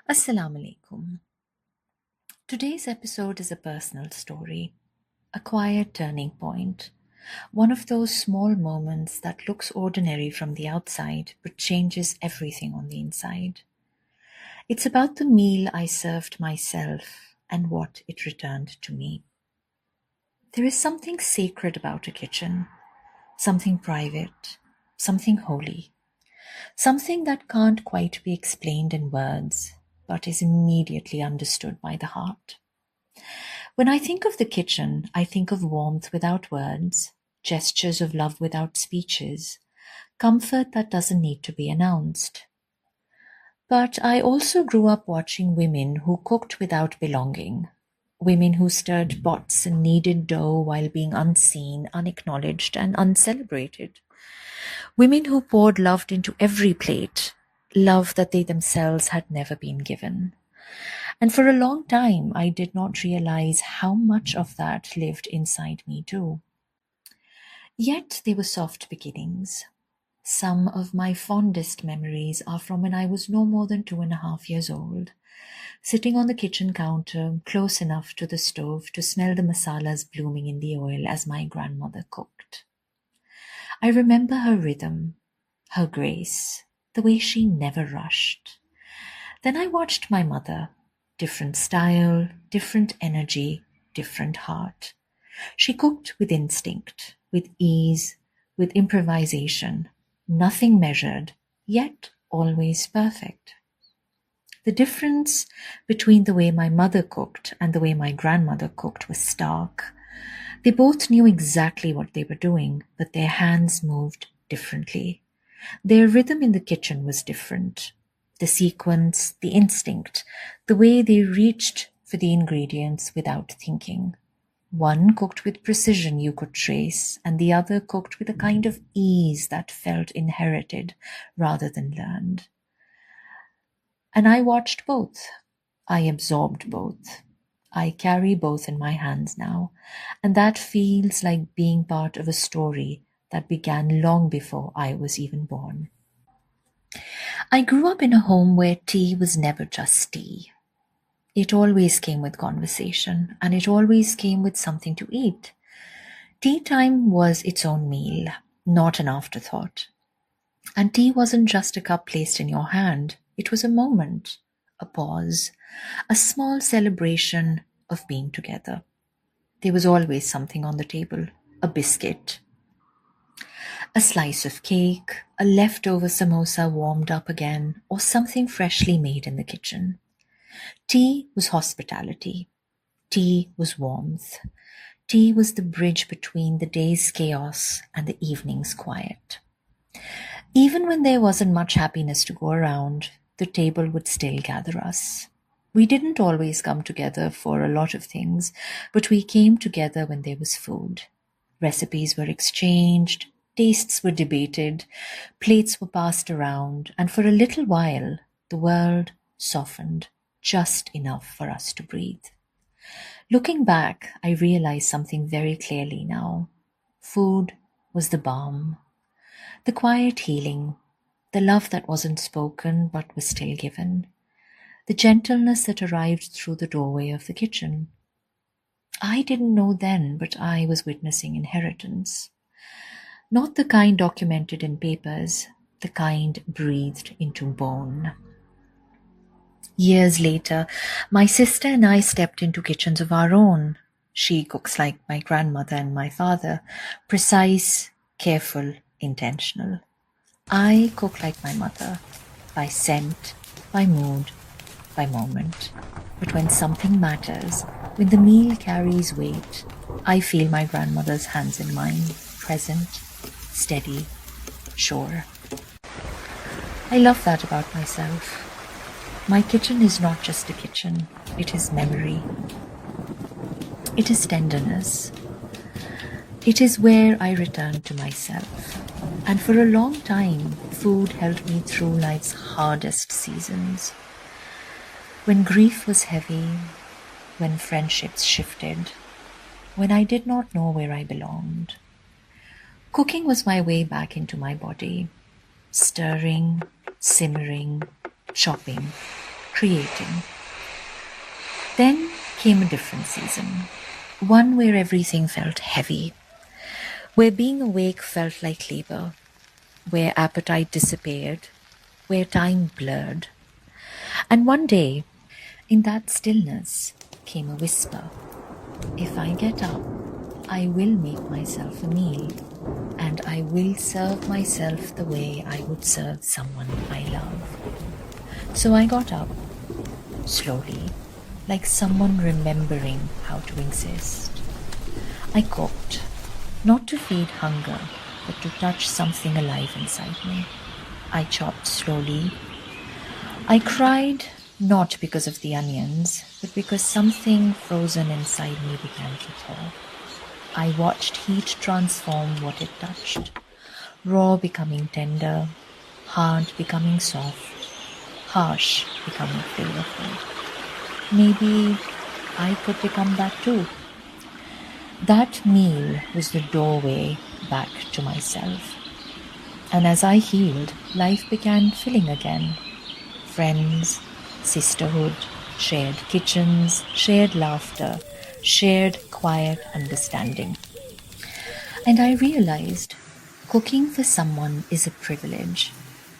Assalamu alaikum. Today's episode is a personal story, a quiet turning point, one of those small moments that looks ordinary from the outside but changes everything on the inside. It's about the meal I served myself and what it returned to me. There is something sacred about a kitchen, something private, something holy, something that can't quite be explained in words but is immediately understood by the heart. When I think of the kitchen, I think of warmth without words, gestures of love without speeches, comfort that doesn't need to be announced. But I also grew up watching women who cooked without belonging, women who stirred pots and kneaded dough while being unseen, unacknowledged, and uncelebrated, women who poured love into every plate, love that they themselves had never been given. And for a long time, I did not realize how much of that lived inside me too. Yet they were soft beginnings. Some of my fondest memories are from when I was no more than 2.5 years old, sitting on the kitchen counter, close enough to the stove to smell the masalas blooming in the oil as my grandmother cooked. I remember her rhythm, her grace, the way she never rushed. Then I watched my mother. Different style, different energy, different heart. She cooked with instinct, with ease, with improvisation, nothing measured, yet always perfect. The difference between the way my mother cooked and the way my grandmother cooked was stark. They both knew exactly what they were doing, but their hands moved differently. Their rhythm in the kitchen was different. The sequence, the instinct, the way they reached for the ingredients without thinking. One cooked with precision you could trace, and the other cooked with a kind of ease that felt inherited rather than learned. And I watched both. I absorbed both. I carry both in my hands now, and that feels like being part of a story that began long before I was even born. I grew up in a home where tea was never just tea. It always came with conversation, and it always came with something to eat. Tea time was its own meal, not an afterthought. And tea wasn't just a cup placed in your hand, it was a moment, a pause, a small celebration of being together. There was always something on the table, a biscuit, a slice of cake, a leftover samosa warmed up again, or something freshly made in the kitchen. Tea was hospitality. Tea was warmth. Tea was the bridge between the day's chaos and the evening's quiet. Even when there wasn't much happiness to go around, the table would still gather us. We didn't always come together for a lot of things, but we came together when there was food. Recipes were exchanged, tastes were debated, plates were passed around, and for a little while, the world softened just enough for us to breathe. Looking back, I realize something very clearly now. Food was the balm, the quiet healing, the love that wasn't spoken but was still given, the gentleness that arrived through the doorway of the kitchen. I didn't know then, but I was witnessing inheritance. Not the kind documented in papers, the kind breathed into bone. Years later, my sister and I stepped into kitchens of our own. She cooks like my grandmother and my father, precise, careful, intentional. I cook like my mother, by scent, by mood, by moment. But when something matters, when the meal carries weight, I feel my grandmother's hands in mine, present, steady, sure. I love that about myself. My kitchen is not just a kitchen, it is memory. It is tenderness. It is where I return to myself. And for a long time, food held me through life's hardest seasons. When grief was heavy, when friendships shifted, when I did not know where I belonged. Cooking was my way back into my body, stirring, simmering, chopping, creating. Then came a different season, one where everything felt heavy, where being awake felt like labor, where appetite disappeared, where time blurred. And one day, in that stillness, came a whisper. If I get up, I will make myself a meal, and I will serve myself the way I would serve someone I love. So I got up, slowly, like someone remembering how to exist. I cooked, not to feed hunger, but to touch something alive inside me. I chopped slowly. I cried, not because of the onions, but because something frozen inside me began to thaw. I watched heat transform what it touched, raw becoming tender, hard becoming soft, harsh becoming flavorful. Maybe I could become that too. That meal was the doorway back to myself. And as I healed, life began filling again. Friends, sisterhood, shared kitchens, shared laughter, shared quiet understanding. And I realized cooking for someone is a privilege.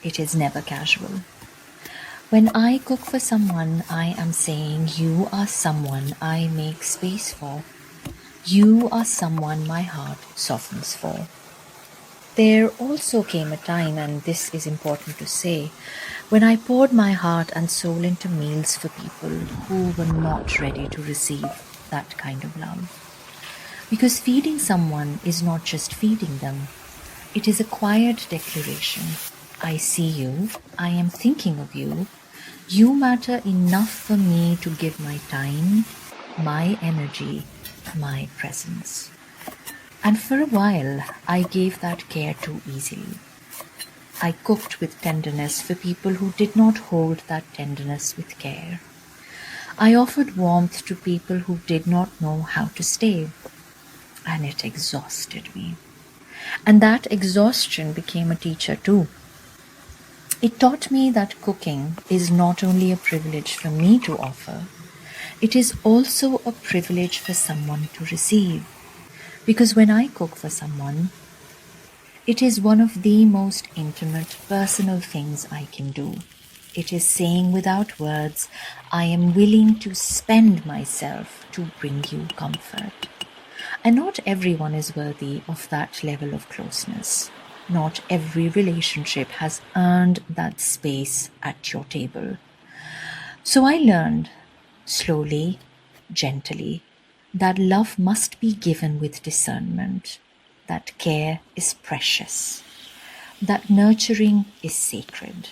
It is never casual. When I cook for someone, I am saying you are someone I make space for. You are someone my heart softens for. There also came a time, and this is important to say, when I poured my heart and soul into meals for people who were not ready to receive that kind of love. Because feeding someone is not just feeding them, it is a quiet declaration. I see you, I am thinking of you, you matter enough for me to give my time, my energy, my presence. And for a while, I gave that care too easily. I cooked with tenderness for people who did not hold that tenderness with care. I offered warmth to people who did not know how to stay, and it exhausted me. And that exhaustion became a teacher too. It taught me that cooking is not only a privilege for me to offer, it is also a privilege for someone to receive. Because when I cook for someone, it is one of the most intimate, personal things I can do. It is saying without words, I am willing to spend myself to bring you comfort. And not everyone is worthy of that level of closeness. Not every relationship has earned that space at your table. So I learned, slowly, gently, that love must be given with discernment, that care is precious, that nurturing is sacred,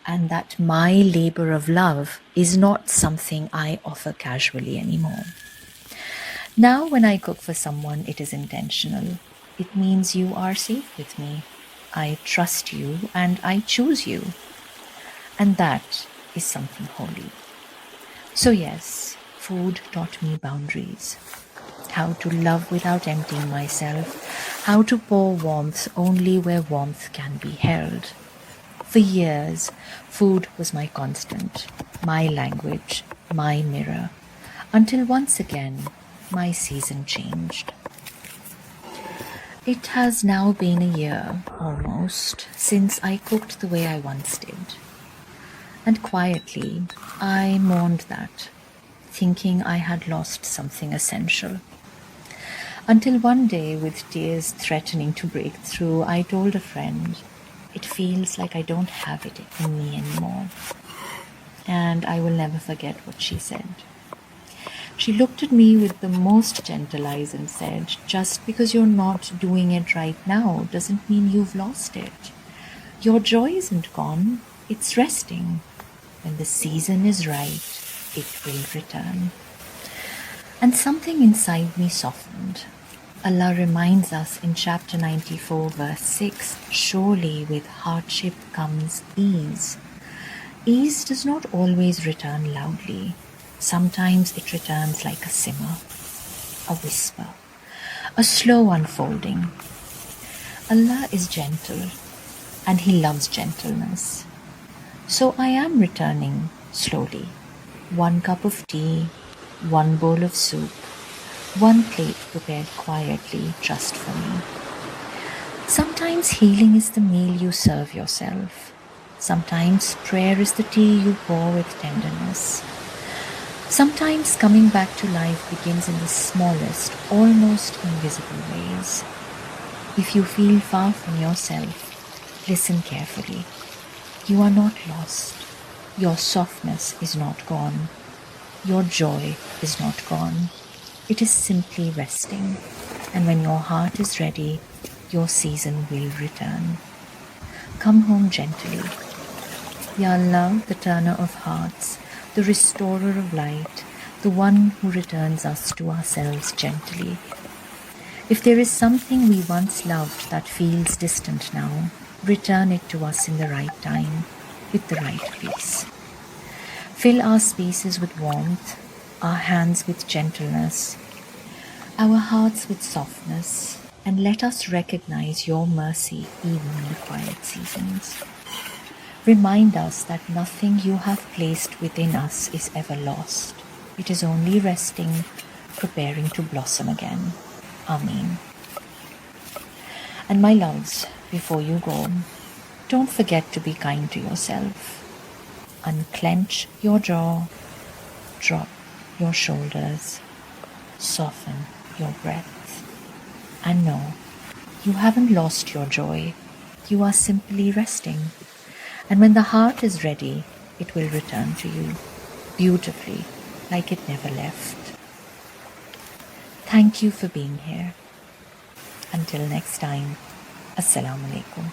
and that my labor of love is not something I offer casually anymore. Now, when I cook for someone, it is intentional. It means you are safe with me. I trust you and I choose you. And that is something holy. So yes, food taught me boundaries. How to love without emptying myself. How to pour warmth only where warmth can be held. For years, food was my constant, my language, my mirror. Until once again, my season changed. It has now been a year, almost, since I cooked the way I once did. And quietly, I mourned that, thinking I had lost something essential. Until one day, with tears threatening to break through, I told a friend, it feels like I don't have it in me anymore. And I will never forget what she said. She looked at me with the most gentle eyes and said, just because you're not doing it right now doesn't mean you've lost it. Your joy isn't gone, it's resting. When the season is right, it will return. And something inside me softened. Allah reminds us in chapter 94, verse 6, surely with hardship comes ease. Ease does not always return loudly. Sometimes it returns like a simmer, a whisper, a slow unfolding. Allah is gentle and He loves gentleness. So I am returning slowly. One cup of tea, one bowl of soup, one plate prepared quietly just for me. Sometimes healing is the meal you serve yourself. Sometimes prayer is the tea you pour with tenderness. Sometimes coming back to life begins in the smallest, almost invisible ways. If you feel far from yourself, listen carefully. You are not lost. Your softness is not gone. Your joy is not gone. It is simply resting. And when your heart is ready, your season will return. Come home gently. Ya Allah, the turner of hearts, the restorer of light, the one who returns us to ourselves gently. If there is something we once loved that feels distant now, return it to us in the right time, with the right peace. Fill our spaces with warmth, our hands with gentleness, our hearts with softness, and let us recognize your mercy even in the quiet seasons. Remind us that nothing you have placed within us is ever lost. It is only resting, preparing to blossom again. Amen. And my loves, before you go, don't forget to be kind to yourself. Unclench your jaw, drop your shoulders, soften your breath. And no, you haven't lost your joy. You are simply resting. And when the heart is ready, it will return to you beautifully, like it never left. Thank you for being here. Until next time, Assalamu alaikum.